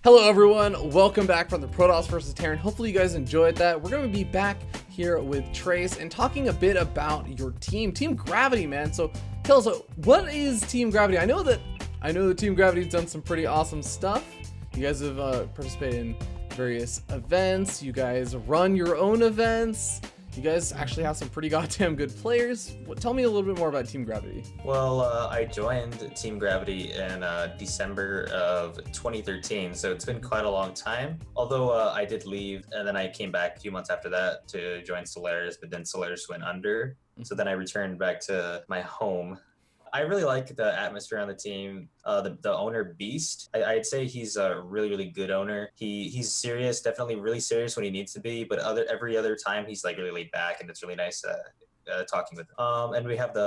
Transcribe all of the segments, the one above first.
Hello everyone, welcome back from the Protoss versus Terran. Hopefully you guys enjoyed that. We're going to be back here with Trace and talking a bit about your team, Team Gravity, man. So tell us, what is Team Gravity? I know that Team Gravity's done some pretty awesome stuff. You guys have participated in various events. You guys run your own events. You guys actually have some pretty goddamn good players. Tell me a little bit more about Team Gravity. Well, I joined Team Gravity in December of 2013, so it's been quite a long time. Although I did leave, and then I came back a few months after that to join Solaris, but then Solaris went under. So then I returned back to my home. I really like the atmosphere on the team. The owner Beast, I'd say he's a really good owner. He's serious, definitely really serious when he needs to be, but every other time he's like really laid back, and it's really nice talking with him. And we have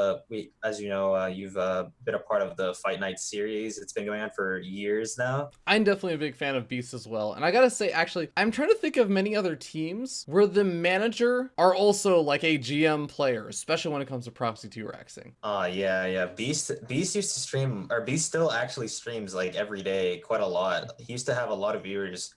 as you know, you've been a part of the Fight Night series. It's been going on for years now. I'm definitely a big fan of Beast as well. And I gotta say, actually, I'm trying to think of many other teams where the manager are also like a GM player, especially when it comes to Proxy 2 Rexing. Yeah. Beast used to stream, or Beast still actually streams like every day, quite a lot. He used to have a lot of viewers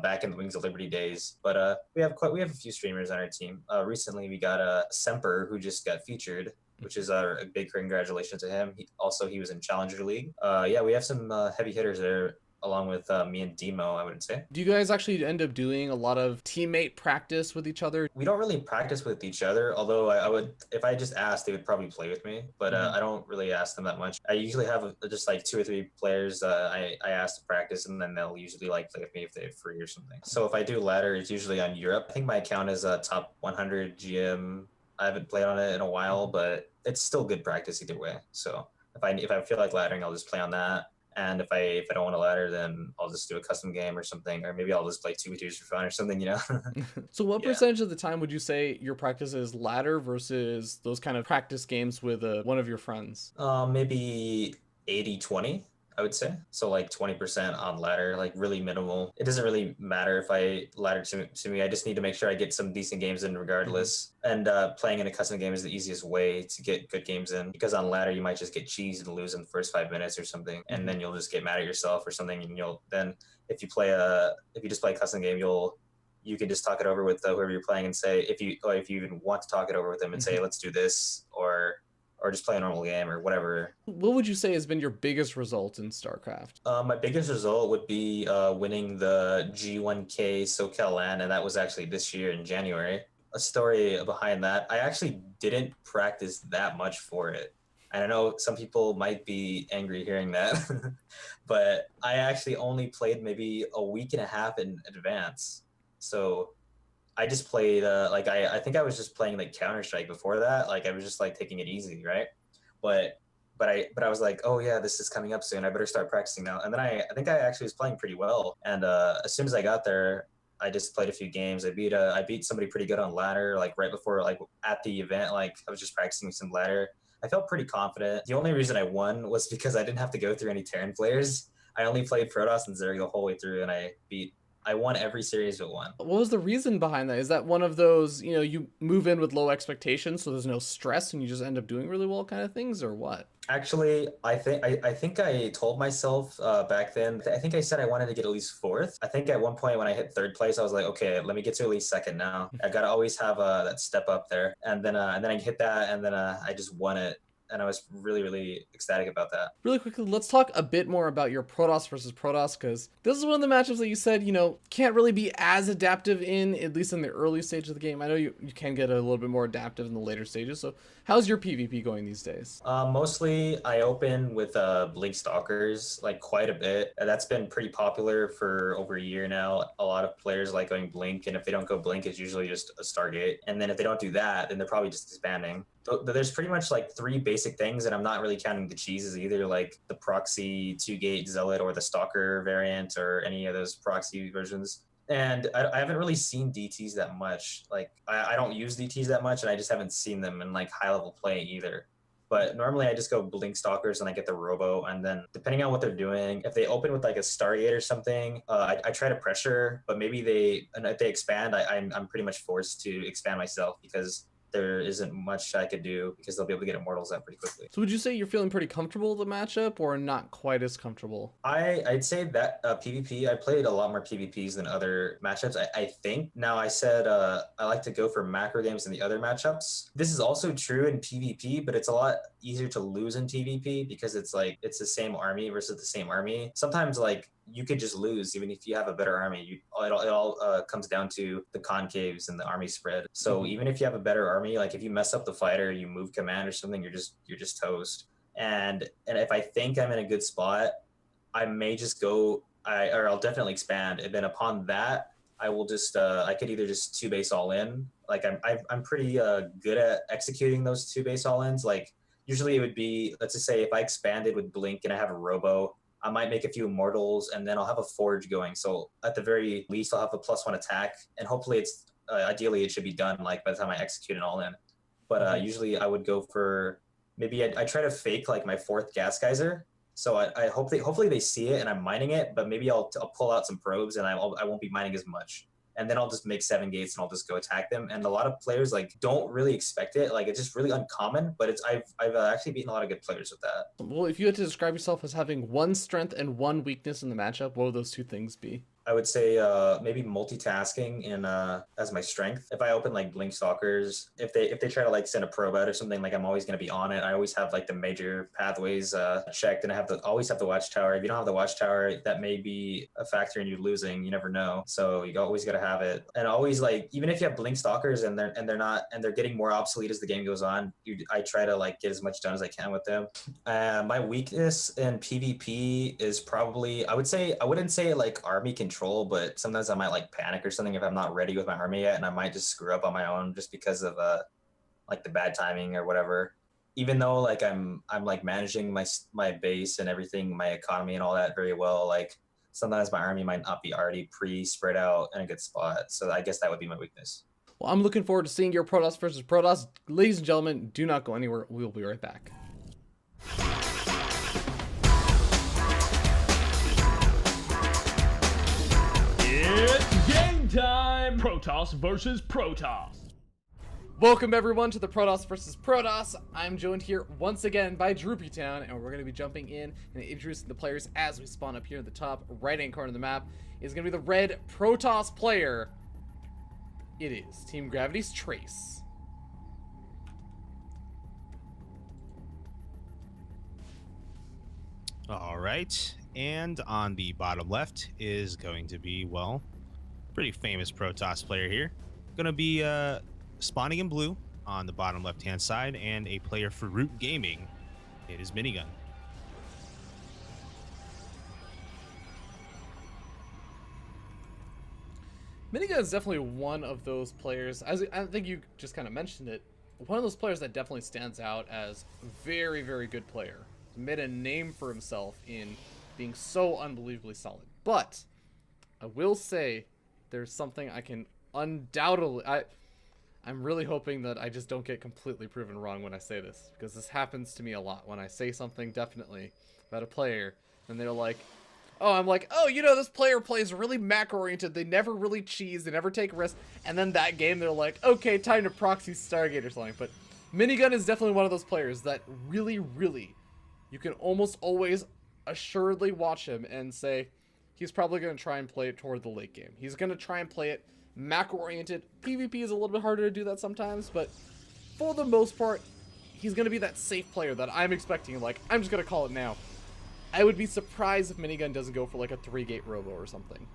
back in the Wings of Liberty days, but we have a few streamers on our team. Recently we got Semper, who just got featured, which is a big congratulations to him. He was in Challenger League. Yeah, we have some heavy hitters there, along with me and Demo, I would say. Do you guys actually end up doing a lot of teammate practice with each other? We don't really practice with each other, although I would, if I just asked, they would probably play with me, but I don't really ask them that much. I usually have just like 2 or 3 players I ask to practice, and then they'll usually like play with me if they're free or something. So if I do ladder, it's usually on Europe. I think my account is a top 100 GM. I haven't played on it in a while, but it's still good practice either way. So if I feel like laddering, I'll just play on that. And if I don't want to ladder, then I'll just do a custom game or something, or maybe I'll just play 2v2s for fun or something, you know? So what percentage of the time would you say your practice is ladder versus those kind of practice games with one of your friends? Maybe 80-20, I would say. So like 20% on ladder, like really minimal. It doesn't really matter if I ladder to me. I just need to make sure I get some decent games in regardless. And playing in a custom game is the easiest way to get good games in, because on ladder you might just get cheesed and lose in the first 5 minutes or something, and then you'll just get mad at yourself or something, and if you just play a custom game, you can just talk it over with whoever you're playing and say, if you even want to talk it over with them and say, let's do this, or just play a normal game or whatever. What would you say has been your biggest result in StarCraft? My biggest result would be winning the G1K SoCal LAN, and that was actually this year in January. A story behind that, I actually didn't practice that much for it. And I know some people might be angry hearing that, but I actually only played maybe a week and a half in advance. So I just played I think I was just playing like Counter-Strike before that. Like I was just like taking it easy, right? But I was like, oh yeah, this is coming up soon. I better start practicing now. And then I think I actually was playing pretty well. And as soon as I got there, I just played a few games. I beat somebody pretty good on ladder, like right before, like at the event. Like I was just practicing some ladder. I felt pretty confident. The only reason I won was because I didn't have to go through any Terran players. I only played Protoss and Zerg the whole way through, and I won every series but one. What was the reason behind that? Is that one of those, you move in with low expectations, so there's no stress and you just end up doing really well kind of things, or what? Actually, I think I told myself back then, I think I said I wanted to get at least 4th. I think at one point when I hit 3rd place, I was like, okay, let me get to at least 2nd now. I gotta always have that step up there. And then I hit that, and then I just won it. And I was really ecstatic about that. Really quickly, let's talk a bit more about your Protoss versus Protoss, because this is one of the matchups that you said, can't really be as adaptive in, at least in the early stage of the game. I know you can get a little bit more adaptive in the later stages. So how's your PvP going these days? Mostly I open with Blink Stalkers, like quite a bit. That's been pretty popular for over a year now. A lot of players like going Blink, and if they don't go Blink, it's usually just a Stargate. And then if they don't do that, then they're probably just expanding. There's pretty much like 3 basic things, and I'm not really counting the cheeses either, like the proxy 2-gate zealot or the stalker variant or any of those proxy versions. And I haven't really seen DTs that much. Like I don't use DTs that much, and I just haven't seen them in like high level play either. But normally I just go Blink Stalkers and I get the Robo, and then depending on what they're doing, if they open with like a Stargate or something, I try to pressure, but maybe if they expand, I'm pretty much forced to expand myself, because there isn't much I could do because they'll be able to get immortals out pretty quickly. So would you say you're feeling pretty comfortable with the matchup, or not quite as comfortable? I'd say that PvP, I played a lot more PvPs than other matchups. I think. Now I said I like to go for macro games in the other matchups. This is also true in PvP, but it's a lot easier to lose in PvP because it's like it's the same army versus the same army. Sometimes like you could just lose even if you have a better army. It all comes down to the concaves and the army spread. So even if you have a better army, like if you mess up the fighter, you move command or something, you're just toast. And if I think I'm in a good spot, I may just go, or I'll definitely expand, and then upon that, I will just I could either just two base all in. Like I'm pretty good at executing those two base all ins. Like usually it would be, let's just say if I expanded with Blink and I have a Robo, I might make a few immortals and then I'll have a Forge going. So at the very least, I'll have a +1 attack, and hopefully it's ideally it should be done like by the time I execute an all in. But usually I would go for maybe I try to fake like my 4th gas geyser. So I hope hopefully they see it and I'm mining it, but maybe I'll pull out some probes and I won't be mining as much. And then I'll just make 7 gates and I'll just go attack them. And a lot of players like don't really expect it. Like it's just really uncommon, but I've actually beaten a lot of good players with that. Well, if you had to describe yourself as having one strength and one weakness in the matchup, what would those two things be? I would say maybe multitasking in as my strength. If I open like Blink Stalkers, if they try to like send a probe out or something, like I'm always going to be on it. I always have like the major pathways checked, and I always have the Watchtower. If you don't have the Watchtower, that may be a factor in you losing. You never know, so you always got to have it. And always like even if you have Blink Stalkers and they're getting more obsolete as the game goes on, I try to like get as much done as I can with them. My weakness in PvP is probably I wouldn't say like army control, but sometimes I might like panic or something if I'm not ready with my army yet, and I might just screw up on my own just because of like the bad timing or whatever. Even though like I'm like managing my base and everything, my economy and all that very well, like sometimes my army might not be already pre-spread out in a good spot. So I guess that would be my weakness. Well, I'm looking forward to seeing your Protoss versus Protoss. Ladies and gentlemen, do not go anywhere. We'll be right back. It's game time! Protoss versus Protoss. Welcome everyone to the Protoss versus Protoss. I'm joined here once again by Droopytown, and we're going to be jumping in and introducing the players as we spawn up here in the top right-hand corner of the map. Is going to be the red Protoss player. It is Team Gravity's Trace. All right, and on the bottom left is going to be, well, pretty famous Protoss player here. Going to be spawning in blue on the bottom left-hand side, and a player for Root Gaming. It is Minigun. Minigun is definitely one of those players, as I think you just kind of mentioned it, one of those players that definitely stands out as very, very good player. Made a name for himself in being so unbelievably solid. But I will say there's something I can undoubtedly... I'm really hoping that I just don't get completely proven wrong when I say this, because this happens to me a lot when I say something definitely about a player, and they're like, oh, I'm like, oh, you know, this player plays really macro-oriented, they never really cheese, they never take risks, and then that game they're like, okay, time to proxy Stargate or something. But Minigun is definitely one of those players that really, really, you can almost always assuredly watch him and say, he's probably going to try and play it toward the late game. He's going to try and play it macro-oriented. PvP is a little bit harder to do that sometimes, but for the most part, he's going to be that safe player that I'm expecting. Like, I'm just going to call it now. I would be surprised if Minigun doesn't go for like a 3-gate robo or something.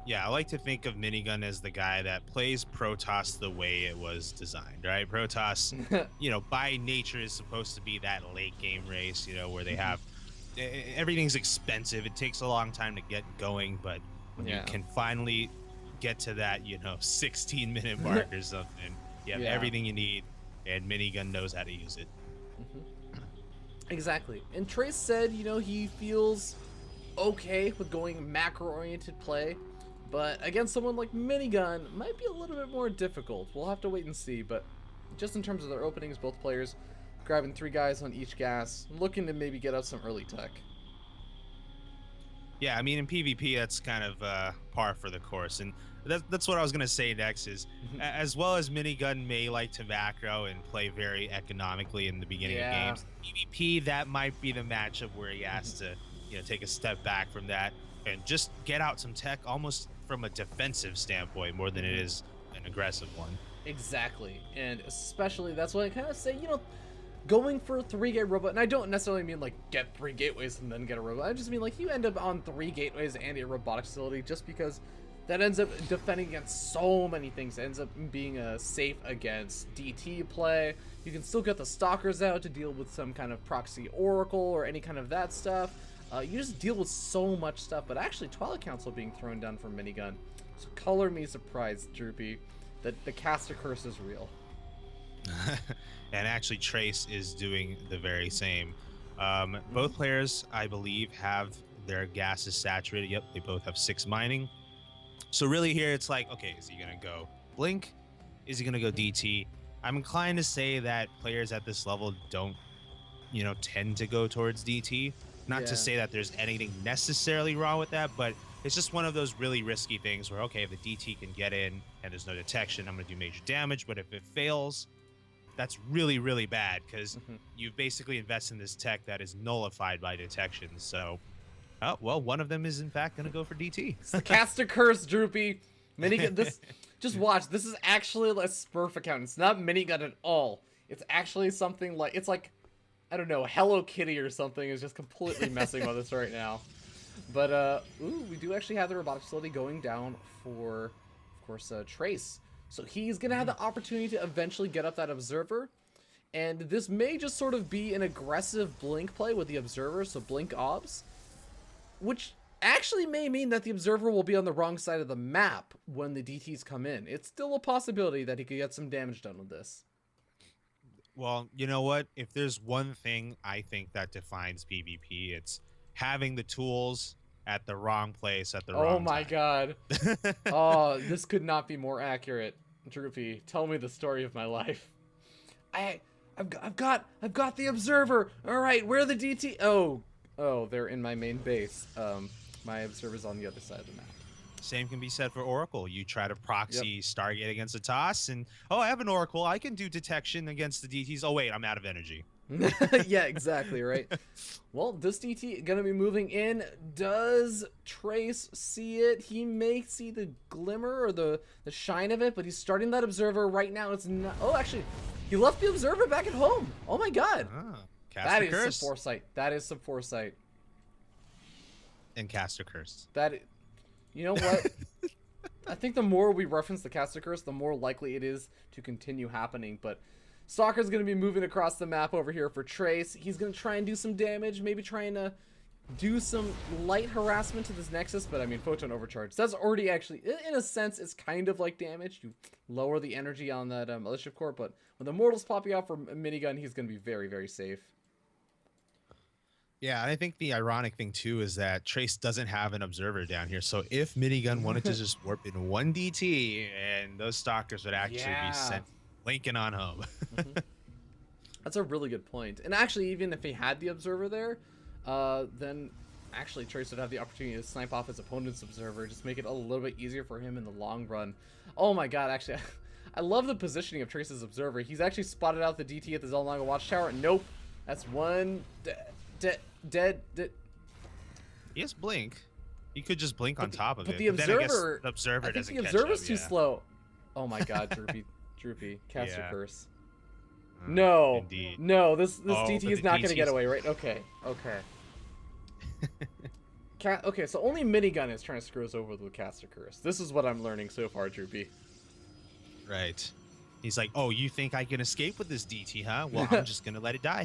Yeah, I like to think of Minigun as the guy that plays Protoss the way it was designed, right? Protoss, you know, by nature is supposed to be that late game race, you know, where they have everything's expensive. It takes a long time to get going, but when you can finally get to that, you know, 16-minute mark or something, you have everything you need, and Minigun knows how to use it. Exactly. And Trace said, you know, he feels okay with going macro-oriented play, but against someone like Minigun, might be a little bit more difficult. We'll have to wait and see, but just in terms of their openings, both players grabbing 3 guys on each gas, looking to maybe get out some early tech. Yeah, I mean, in PvP, that's kind of par for the course. And that's what I was going to say next is, as well as Minigun may like to macro and play very economically in the beginning of games, PvP, that might be the matchup where he has to, take a step back from that and just get out some tech almost from a defensive standpoint more than it is an aggressive one. Exactly. And especially, that's what I kind of say, going for a 3-gate robot, and I don't necessarily mean like get 3 gateways and then get a robot. I just mean like you end up on 3 gateways and a robotic facility, just because that ends up defending against so many things. It ends up being safe against DT play. You can still get the stalkers out to deal with some kind of proxy oracle or any kind of that stuff. You just deal with so much stuff. But actually, Twilight Council being thrown down for minigun. So color me surprised, Droopy, that the caster curse is real. And actually, Trace is doing the very same. Both players, I believe, have their gases saturated. Yep, they both have 6 mining. So really here, it's like, okay, is he going to go Blink? Is he going to go DT? I'm inclined to say that players at this level don't, tend to go towards DT. Not to say that there's anything necessarily wrong with that, but it's just one of those really risky things where, okay, if the DT can get in and there's no detection, I'm going to do major damage. But if it fails, that's really, really bad because you've basically invested in this tech that is nullified by detection. So, oh, well, one of them is in fact going to go for DT. It's the caster curse, Droopy. Minigun. This, just watch. This is actually a Smurf account. It's not minigun at all. It's actually something like, it's like, I don't know, Hello Kitty or something is just completely messing with us right now. But ooh, we do actually have the robotic facility going down for, of course, Trace. So he's going to have the opportunity to eventually get up that observer. And this may just sort of be an aggressive blink play with the observer, so blink obs. Which actually may mean that the observer will be on the wrong side of the map when the DTs come in. It's still a possibility that he could get some damage done with this. Well, you know what? If there's one thing I think that defines PvP, it's having the tools at the wrong place at the wrong time. Oh my god. Oh, this could not be more accurate. Droopy, tell me the story of my life. I've got the observer. All right, where are the DT? Oh, they're in my main base. My observer's on the other side of the map. Same can be said for Oracle. You try to proxy Stargate against a toss, and I have an Oracle. I can do detection against the DTs. Oh wait, I'm out of energy. Yeah, exactly, right? Well, this DT gonna be moving in. Does Trace see it? He may see the glimmer or the shine of it, but he's starting that observer right now. It's not. Oh, actually, he left the observer back at home. Oh my god. That is some foresight. That is some foresight. And caster curse. You know what? I think the more we reference the caster curse, the more likely it is to continue happening. But Stalker's going to be moving across the map over here for Trace. He's going to try and do some damage, maybe trying to do some light harassment to this Nexus. But I mean, Photon Overcharge. That's already actually, in a sense, it's kind of like damage. You lower the energy on that Militia Core. But when the Mortal's popping out for a minigun, he's going to be very, very safe. Yeah, and I think the ironic thing, too, is that Trace doesn't have an observer down here. So if Minigun wanted to just warp in one DT, and those stalkers would actually be sent blinking on home. That's a really good point. And actually, even if he had the observer there, then actually Trace would have the opportunity to snipe off his opponent's observer, just make it a little bit easier for him in the long run. Oh my god, actually, I love the positioning of Trace's observer. He's actually spotted out the DT at the Zelnaga Watchtower. Nope, that's one dead. He has blink. He could just blink on top of it. But the observer, the observer doesn't catch up. The observer's too slow. Oh my god, Droopy, caster curse. No, indeed. No, this DT is not going to get away, right? Okay. Okay, so only Minigun is trying to screw us over with the caster curse. This is what I'm learning so far, Droopy. Right. He's like, oh, you think I can escape with this DT, huh? Well, I'm just going to let it die.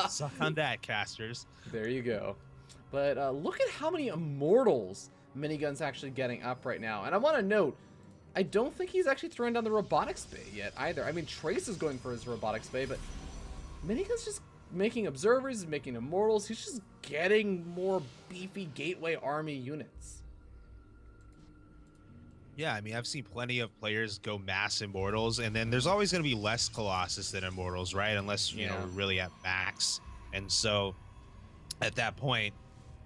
Suck on that, casters. There you go. But look at how many immortals Minigun's actually getting up right now. And I want to note, I don't think he's actually throwing down the robotics bay yet either. I mean, Trace is going for his robotics bay, but Minigun's just making observers, he's making immortals. He's just getting more beefy gateway army units. Yeah, I mean, I've seen plenty of players go mass immortals, and then there's always going to be less Colossus than immortals, right? Unless, you know, we're really at max. And so, at that point,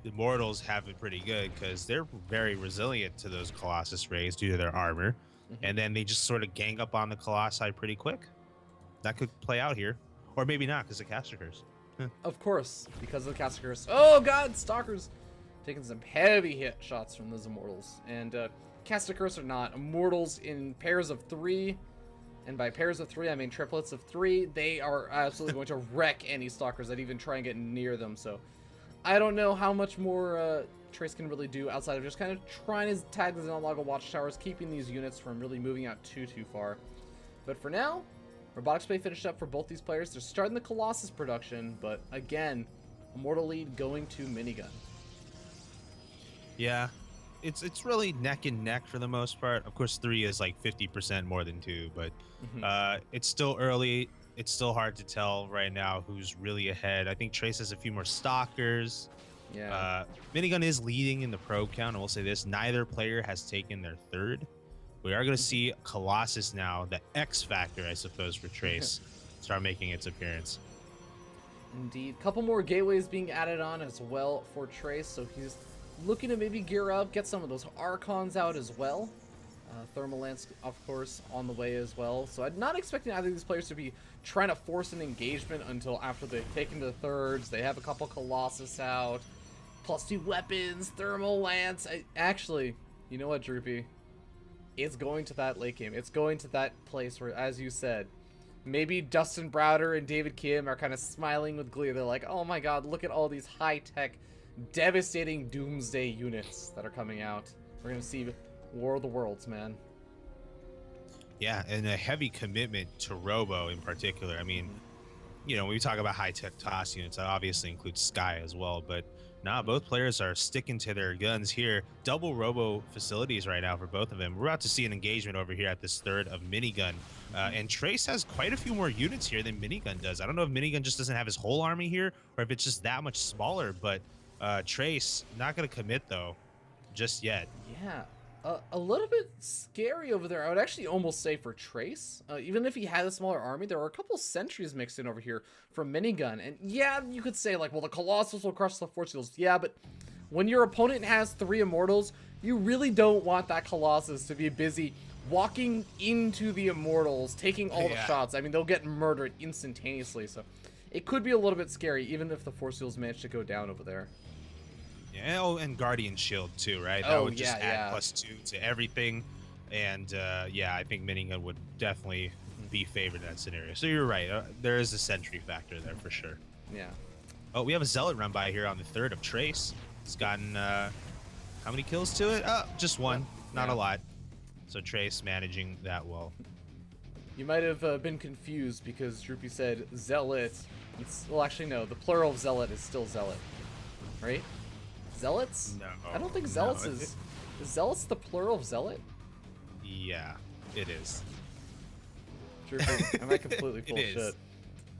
Immortals have been pretty good because they're very resilient to those Colossus rays due to their armor. And then they just sort of gang up on the Colossi pretty quick. That could play out here. Or maybe not because of Caster Curse. Of course, because of the Caster Curse. Oh god, Stalkers taking some heavy hit shots from those Immortals. And Caster Curse or not, Immortals in pairs of 3, and by pairs of 3 I mean triplets of 3, they are absolutely going to wreck any Stalkers that even try and get near them. So I don't know how much more Trace can really do outside of just kind of trying to tag the Xenolaga Watchtowers, keeping these units from really moving out too far. But for now, Robotics Play finished up for both these players. They're starting the Colossus production, but again, Immortal lead going to Minigun. Yeah, it's really neck and neck for the most part. Of course, 3 is like 50% more than 2, but it's still early. It's still hard to tell right now who's really ahead. I think Trace has a few more Stalkers. Yeah. Minigun is leading in the probe count. I will say this: neither player has taken their 3rd. We are going to see Colossus now, the X factor, I suppose, for Trace, start making its appearance. Indeed. Couple more gateways being added on as well for Trace, so he's looking to maybe gear up, get some of those Archons out as well. Thermal Lance, of course, on the way as well. So I'm not expecting either of these players to be trying to force an engagement until after they've taken the 3rds. They have a couple Colossus out, +2 weapons, Thermal Lance. Actually, you know what, Droopy? It's going to that late game. It's going to that place where, as you said, maybe Dustin Browder and David Kim are kind of smiling with glee. They're like, oh my god, look at all these high-tech, devastating Doomsday units that are coming out. We're going to see War of the Worlds, man. Yeah, and a heavy commitment to Robo in particular. I mean, you know, when we talk about high-tech TOS units, that obviously includes Sky as well, but nah, both players are sticking to their guns here. Double Robo facilities right now for both of them. We're about to see an engagement over here at this 3rd of Minigun. And Trace has quite a few more units here than Minigun does. I don't know if Minigun just doesn't have his whole army here, or if it's just that much smaller, but Trace, not going to commit, though, just yet. Yeah. A little bit scary over there. I would actually almost say for Trace, even if he had a smaller army, there were a couple sentries mixed in over here from Minigun. And yeah, you could say like, well, the Colossus will crush the Force Fields. Yeah, but when your opponent has 3 Immortals, you really don't want that Colossus to be busy walking into the Immortals, taking all the shots. I mean, they'll get murdered instantaneously. So it could be a little bit scary, even if the Force Fields manage to go down over there. Yeah, oh, and Guardian Shield too, right? That would just add +2 to everything. And yeah, I think Minigun would definitely be favored in that scenario. So you're right. There is a sentry factor there for sure. Yeah. Oh, we have a Zealot run by here on the 3rd of Trace. It's gotten how many kills to it? Just 1. Not a lot. So Trace managing that well. You might have been confused because Droopy said Zealot. Well, actually, no. The plural of Zealot is still Zealot, right? Zealots? No. I don't think Zealots is Zealots the plural of Zealot? Yeah, it is. Droopy, am I completely full of is. shit?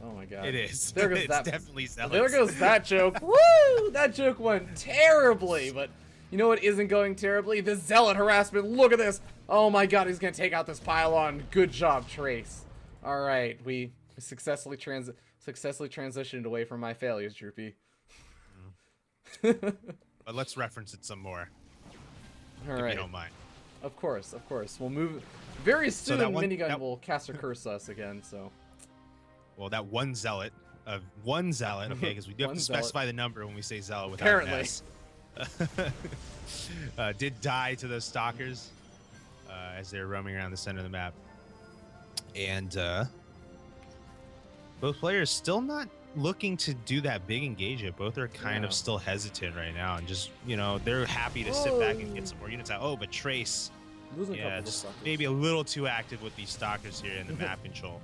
Oh my god. It is. There goes it's that. definitely Zealots. There goes that joke. Woo! That joke went terribly, but you know what isn't going terribly? The Zealot harassment. Look at this. Oh my god, he's gonna take out this pylon. Good job, Trace. All right, we successfully transitioned away from my failures, Droopy. But let's reference it some more. All if right. you don't mind. Of course. We'll move very soon. that Minigun will cast a curse us again. So. Well, that one zealot, okay, because we do have to specify the number when we say zealot without Apparently. an S. Did die to those stalkers as they're roaming around the center of the map, and both players still not looking to do that big engagement. Both are kind of still hesitant right now, and just, you know, they're happy to sit back and get some more units out. Oh, but Trace, yeah, just maybe a little too active with these stalkers here in the map control,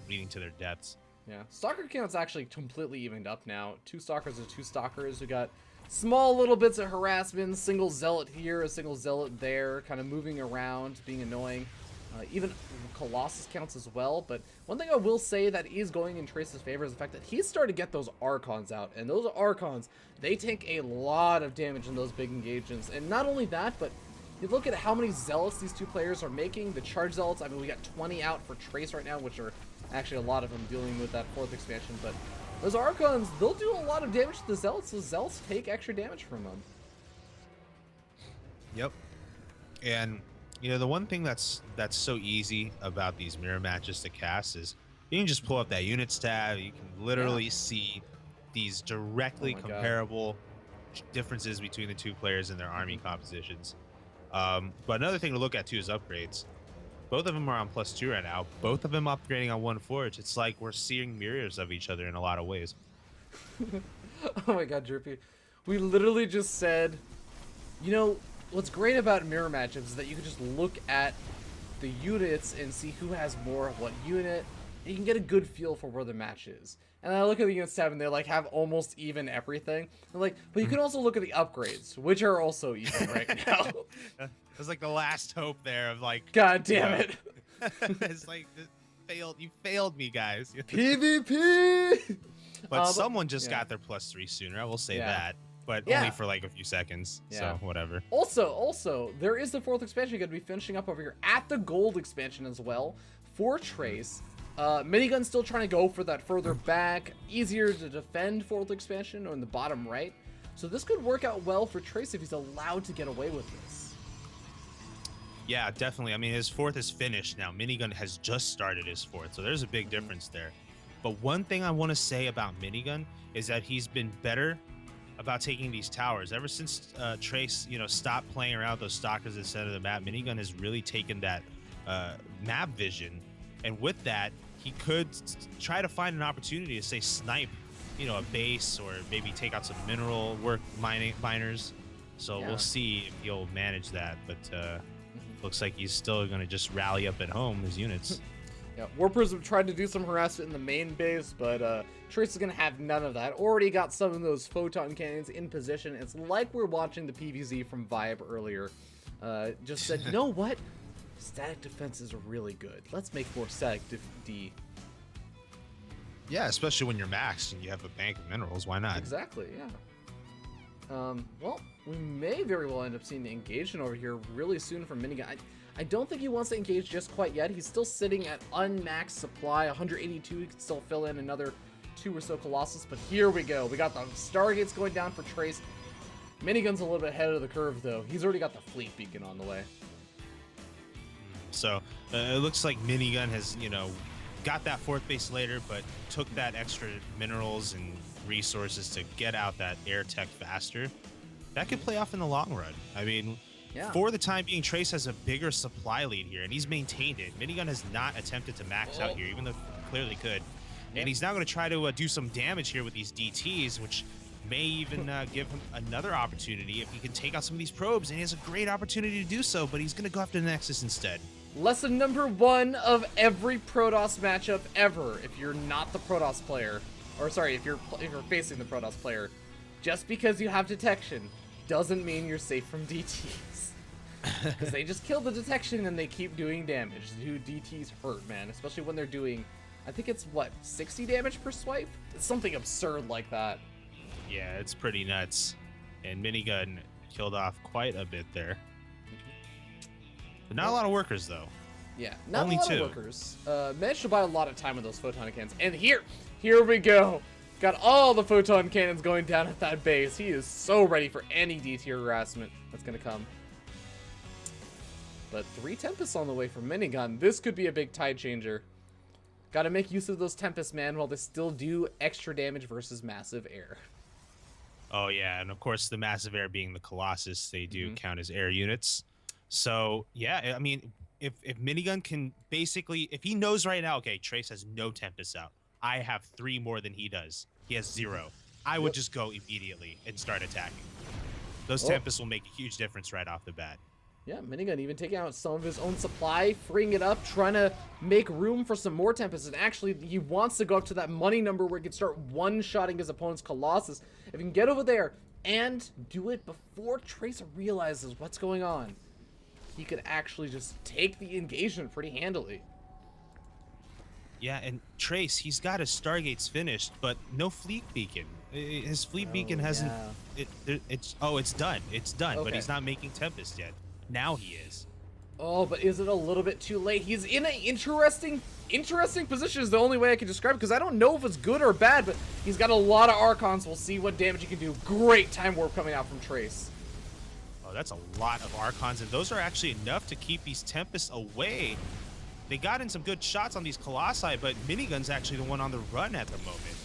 leading to their deaths. Yeah, stalker count's actually completely evened up now. 2 stalkers are 2 stalkers. We got small little bits of harassment, single zealot here, a single zealot there, kind of moving around, being annoying. Even Colossus counts as well, but one thing I will say that is going in Trace's favor is the fact that he's starting to get those Archons out, and those Archons, they take a lot of damage in those big engagements. And not only that, but you look at how many Zealots these 2 players are making. The Charge Zealots, I mean, we got 20 out for Trace right now, which are actually a lot of them dealing with that 4th expansion, but Those Archons, they'll do a lot of damage to the Zealots, so Zealots take extra damage from them. Yep. And you know, the one thing that's so easy about these mirror matches to cast is you can just pull up that units tab. You can literally see these directly comparable differences between the two players and their army compositions. But another thing to look at too is upgrades. Both of them are on +2 right now. Both of them upgrading on 1 Forge. It's like we're seeing mirrors of each other in a lot of ways. Oh my god, Drippy. We literally just said, you know, what's great about mirror matchups is that you can just look at the units and see who has more of what unit. And you can get a good feel for where the match is. And I look at the units tab and they like have almost even everything. And like, but you can also look at the upgrades, which are also even right now. It's like the last hope there of like, God damn it. It's like you failed me, guys. PvP. But someone just got their +3 sooner. I will say that, but only for like a few seconds. So whatever. Also, there is the 4th expansion going to be finishing up over here at the gold expansion as well for Trace. Minigun still trying to go for that further back, easier to defend 4th expansion on the bottom right. So this could work out well for Trace if he's allowed to get away with this. Yeah, definitely. I mean, his 4th is finished now. Minigun has just started his 4th, so there's a big difference there. But one thing I want to say about Minigun is that he's been better about taking these towers. Ever since Trace, stopped playing around with those stalkers at the center of the map, Minigun has really taken that map vision. And with that, he could try to find an opportunity to, say, snipe, a base or maybe take out some mineral miners. So we'll see if he'll manage that. But looks like he's still going to just rally up at home, his units. Yeah, Warpers have tried to do some harassment in the main base, but Trace is going to have none of that. Already got some of those photon cannons in position. It's like we're watching the PvZ from Vibe earlier. Just said, you know what? Static defense is really good. Let's make more static D. Yeah, especially when you're maxed and you have a bank of minerals. Why not? Exactly, yeah. Well, we may very well end up seeing the engagement over here really soon from Minigun. I don't think he wants to engage just quite yet. He's still sitting at unmaxed supply, 182. He can still fill in another 2 or so Colossus, but here we go. We got the Stargates going down for Trace. Minigun's a little bit ahead of the curve, though. He's already got the Fleet Beacon on the way. So it looks like Minigun has, got that 4th base later, but took that extra minerals and resources to get out that air tech faster. That could play off in the long run. I mean, for the time being, Trace has a bigger supply lead here, and he's maintained it. Minigun has not attempted to max out here, even though he clearly could. And he's now going to try to do some damage here with these DTs, which may even give him another opportunity if he can take out some of these probes, and he has a great opportunity to do so, but he's going to go after the Nexus instead. Lesson number 1 of every Protoss matchup ever, if you're not the Protoss player, or sorry, if you're facing the Protoss player, just because you have detection doesn't mean you're safe from DTs. Because they just kill the detection and they keep doing damage. Dude, DTs hurt, man, especially when they're doing, I think it's, 60 damage per swipe? It's something absurd like that. Yeah, it's pretty nuts. And Minigun killed off quite a bit there. But not a lot of workers, though. Yeah, not Only a lot 2. of workers. Managed to buy a lot of time with those photon cannons. And here we go. Got all the photon cannons going down at that base. He is so ready for any DT harassment that's going to come. But 3 Tempests on the way for Minigun. This could be a big tide changer. Got to make use of those Tempests, man, while they still do extra damage versus massive air. Oh, yeah, and of course, the massive air being the Colossus, they do count as air units. So, yeah, I mean, if Minigun can basically, if he knows right now, okay, Trace has no Tempest out. I have 3 more than he does. He has 0. I would just go immediately and start attacking. Those Tempests will make a huge difference right off the bat. Yeah, Minigun even taking out some of his own supply, freeing it up, trying to make room for some more Tempests. And actually, he wants to go up to that money number where he can start one-shotting his opponent's Colossus. If he can get over there and do it before Trace realizes what's going on, he could actually just take the engagement pretty handily. Yeah, and Trace, he's got his Stargates finished, but no Fleet Beacon. His Fleet Beacon hasn't... Yeah. It's done. It's done, Okay. but he's not making Tempest yet. Now he is. Oh, but is it a little bit too late? He's in an interesting position is the only way I can describe it, because I don't know if it's good or bad, but he's got a lot of Archons. We'll see what damage he can do. Great Time Warp coming out from Trace. Oh, that's a lot of Archons, and those are actually enough to keep these Tempests away. They got in some good shots on these Colossi, but Minigun's actually the one on the run at the moment.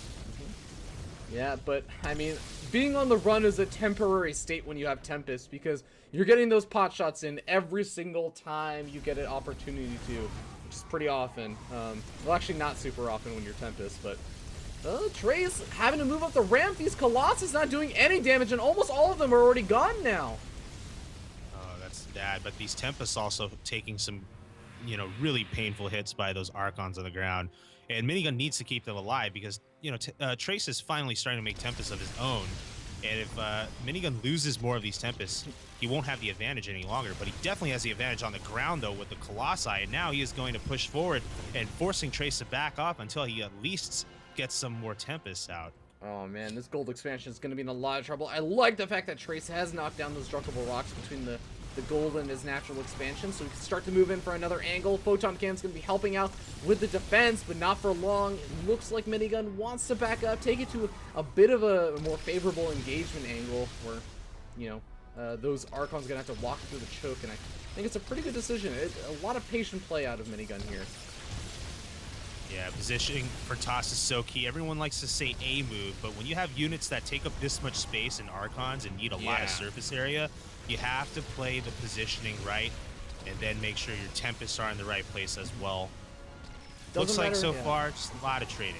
Yeah, but, I mean, being on the run is a temporary state when you have Tempest, because you're getting those pot shots in every single time you get an opportunity to, which is pretty often. Well, actually not super often when you're Tempest, but... Trace having to move up the ramp. These Colossus not doing any damage, and almost all of them are already gone now. Oh, that's bad, but these Tempests also taking some, you know, really painful hits by those Archons on the ground. And Minigun needs to keep them alive because, you know, Trace is finally starting to make Tempests of his own. And if Minigun loses more of these Tempests, he won't have the advantage any longer. But he definitely has the advantage on the ground, though, with the Colossi. And now he is going to push forward and forcing Trace to back off until he at least gets some more Tempests out. Oh, man, this gold expansion is going to be in a lot of trouble. I like the fact that Trace has knocked down those Drunkable Rocks between the gold and his natural expansion, so we can start to move in for another angle. Photon Cannon's going to be helping out with the defense, but not for long. It looks like Minigun wants to back up, take it to a bit of a more favorable engagement angle where, you know, those Archons are going to have to walk through the choke, and I think it's a pretty good decision. A lot of patient play out of Minigun here. Yeah, positioning for toss is so key. Everyone likes to say A move, but when you have units that take up this much space in Archons and need a lot of surface area, you have to play the positioning right and then make sure your Tempests are in the right place as well. Looks like so far, just a lot of trading.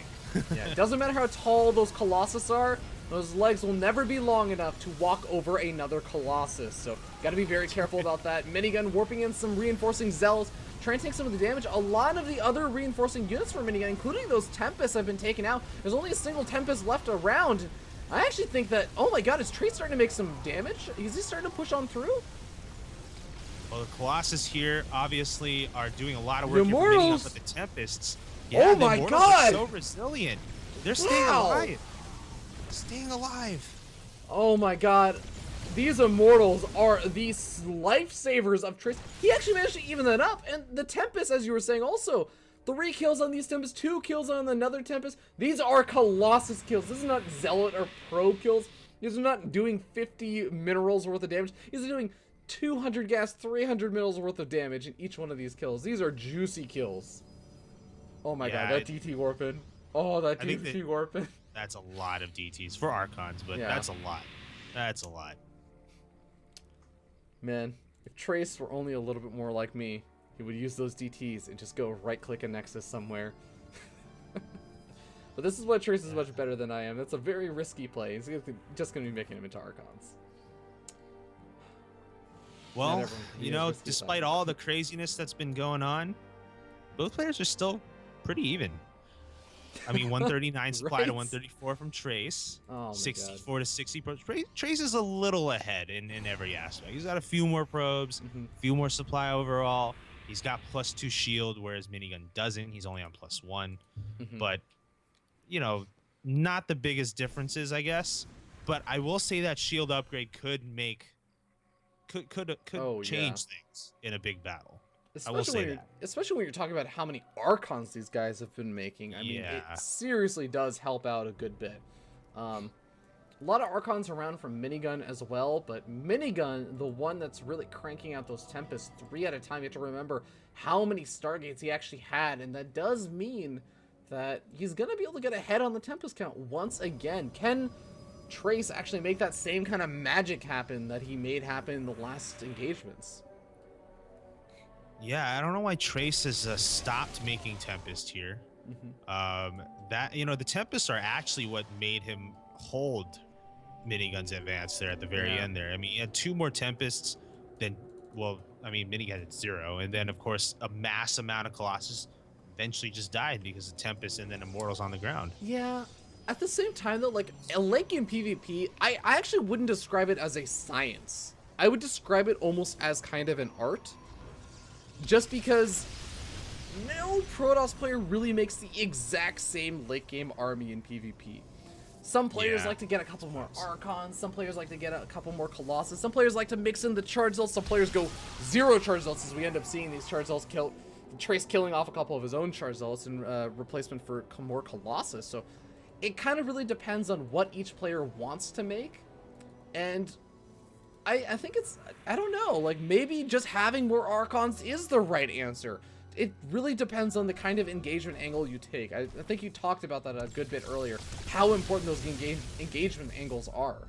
Yeah, it doesn't matter how tall those Colossus are, those legs will never be long enough to walk over another Colossus. So, gotta be very careful about that. Minigun warping in some reinforcing Zealots, trying to take some of the damage. A lot of the other reinforcing units for Minigun, including those Tempests, have been taken out. There's only a single Tempest left around. I actually think that, oh my god, is Trace starting to make some damage? Is he starting to push on through? Well, the Colossus here obviously are doing a lot of work here for Minigun, but the Tempests, oh my god, are so resilient. They're staying alive. Staying alive. Oh my god. These Immortals are the lifesavers of Trace. He actually managed to even that up, and the Tempest, as you were saying, also 3 kills on these Tempests, 2 kills on another Tempest. These are Colossus kills. This is not Zealot or Pro kills. These are not doing 50 minerals worth of damage. These are doing 200 gas, 300 minerals worth of damage in each one of these kills. These are juicy kills. Oh my god, that DT warping. Oh, that DT warping. That's a lot of DTs for Archons, but that's a lot. That's a lot. Man, if Trace were only a little bit more like me, he would use those DTs and just go right-click a Nexus somewhere. But this is why Trace is much better than I am. That's a very risky play. He's just going to be making him into Archons. Well, you know, despite all the craziness that's been going on, both players are still pretty even. I mean, 139 supply to 134 from Trace. 64 to 60 probes. Trace is a little ahead in every aspect. He's got a few more probes, a few more supply overall. He's got +2 shield, whereas Minigun doesn't. He's only on +1. But, you know, not the biggest differences, I guess. But I will say that shield upgrade could change things in a big battle. Especially when you're talking about how many Archons these guys have been making. I mean, it seriously does help out a good bit. A lot of Archons around from Minigun as well, but Minigun, the one that's really cranking out those Tempests 3 at a time. You have to remember how many Stargates he actually had, and that does mean that he's going to be able to get ahead on the Tempest count once again. Can Trace actually make that same kind of magic happen that he made happen in the last engagements? Yeah, I don't know why Trace has stopped making Tempest here. That, you know, the Tempests are actually what made him hold Minigun's advance there at the very end there. I mean, he had 2 more Tempests than, well, I mean, Minigun had 0. And then, of course, a mass amount of Colossus eventually just died because of Tempest and then Immortals on the ground. Yeah. At the same time, though, like, a late game PvP, I actually wouldn't describe it as a science. I would describe it almost as kind of an art. Just because no Protoss player really makes the exact same late game army in PvP. Some players Yeah. like to get a couple more Archons, some players like to get a couple more Colossus, some players like to mix in the Charge Zealots, some players go 0 Charge Zealots as we end up seeing these Charge Zealots kill, Trace killing off a couple of his own Charge Zealots in replacement for more Colossus. So it kind of really depends on what each player wants to make, and I think it's, I don't know, like maybe just having more Archons is the right answer. It really depends on the kind of engagement angle you take. I think you talked about that a good bit earlier, how important those engagement angles are.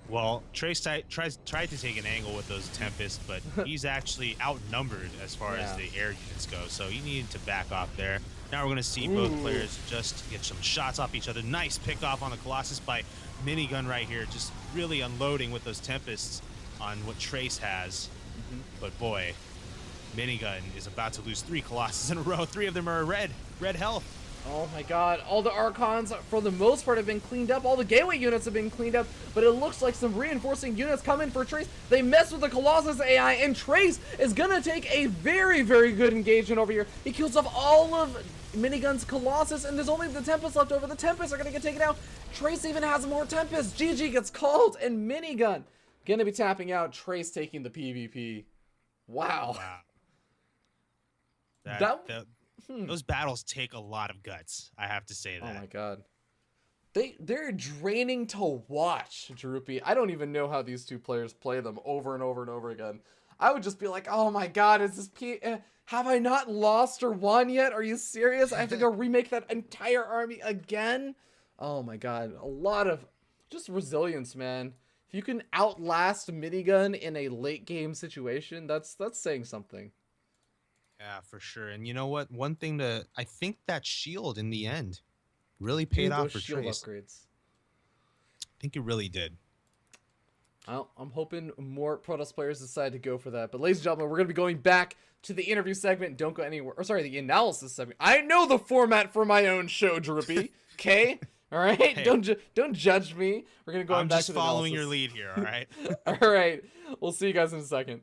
Well, Trace tried to take an angle with those Tempests, but he's actually outnumbered as far as the air units go, so he needed to back off there. Now we're going to see both players just get some shots off each other. Nice pick off on the Colossus by Minigun right here, just really unloading with those Tempests on what Trace has. But boy, Minigun is about to lose 3 Colossus in a row. 3 of them are red health. Oh my god, all the Archons, for the most part, have been cleaned up. All the Gateway units have been cleaned up, but it looks like some reinforcing units come in for Trace. They mess with the Colossus AI, and Trace is gonna take a very, very good engagement over here. He kills off all of Minigun's Colossus, and there's only the Tempests left over. The Tempests are gonna get taken out. Trace even has more Tempests. GG gets called, and Minigun gonna be tapping out. Trace taking the PvP. Wow. Those battles take a lot of guts. I have to say that. Oh my god. They're draining to watch, Droopy. I don't even know how these two players play them over and over and over again. I would just be like, oh my god, is this have I not lost or won yet? Are you serious? I have to go remake that entire army again? Oh my god. A lot of just resilience, man. If you can outlast Minigun in a late game situation, that's saying something. Yeah, for sure. And you know what? One thing I think that shield in the end really paid off for shield Trace. upgrades. I think it really did. Well, I'm hoping more Protoss players decide to go for that. But ladies and gentlemen, we're going to be going back to the interview segment. Don't go anywhere. Or sorry, the analysis segment. I know the format for my own show, Droopy. Okay? All right? Hey. Don't judge me. We're going to go I'm back just to the following analysis. your lead here, all right? All right. We'll see you guys in a second.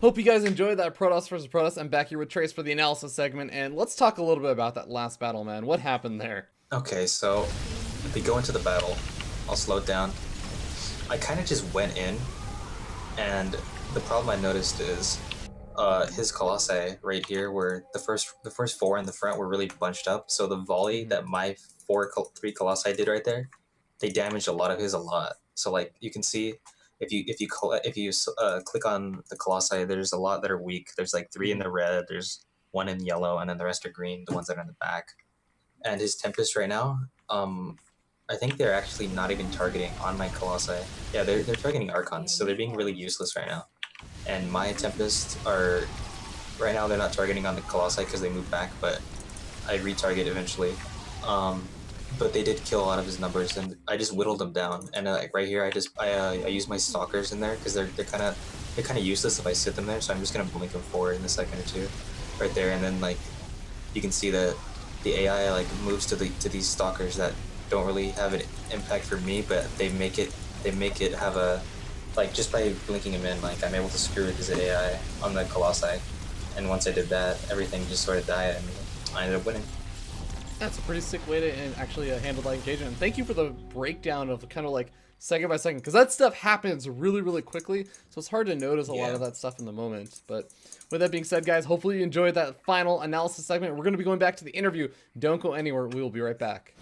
Hope you guys enjoyed that Protoss versus Protoss. I'm back here with Trace for the analysis segment, and let's talk a little bit about that last battle, man. What happened there? Okay, so they go into the battle. I'll slow it down. I kind of just went in, and the problem I noticed is his Colossi right here, where the first 4 in the front were really bunched up. So the volley that my 3 Colossi did right there, they damaged a lot of his a lot. So like you can see, if you click on the Colossi, there's a lot that are weak. There's like 3 in the red, there's 1 in yellow, and then the rest are green, the ones that are in the back. And his Tempest right now, I think they're actually not even targeting on my Colossi. Yeah, they're targeting Archons, so they're being really useless right now. And my Tempests are, right now they're not targeting on the Colossi because they move back, but I retarget eventually. But they did kill a lot of his numbers, and I just whittled them down. And like right here, I use my Stalkers in there because they're kind of useless if I sit them there. So I'm just gonna blink them forward in a second or two, right there, and then like you can see that the AI like moves to these Stalkers that don't really have an impact for me, but they make it have a, like, just by blinking him in, like I'm able to screw with his AI on the Colossi. And once I did that, everything just sort of died, and I ended up winning. That's a pretty sick way to actually handle that engagement. And thank you for the breakdown of kind of like second by second, because that stuff happens really, really quickly. So it's hard to notice a lot of that stuff in the moment. But with that being said, guys, hopefully you enjoyed that final analysis segment. We're going to be going back to the interview. Don't go anywhere. We will be right back.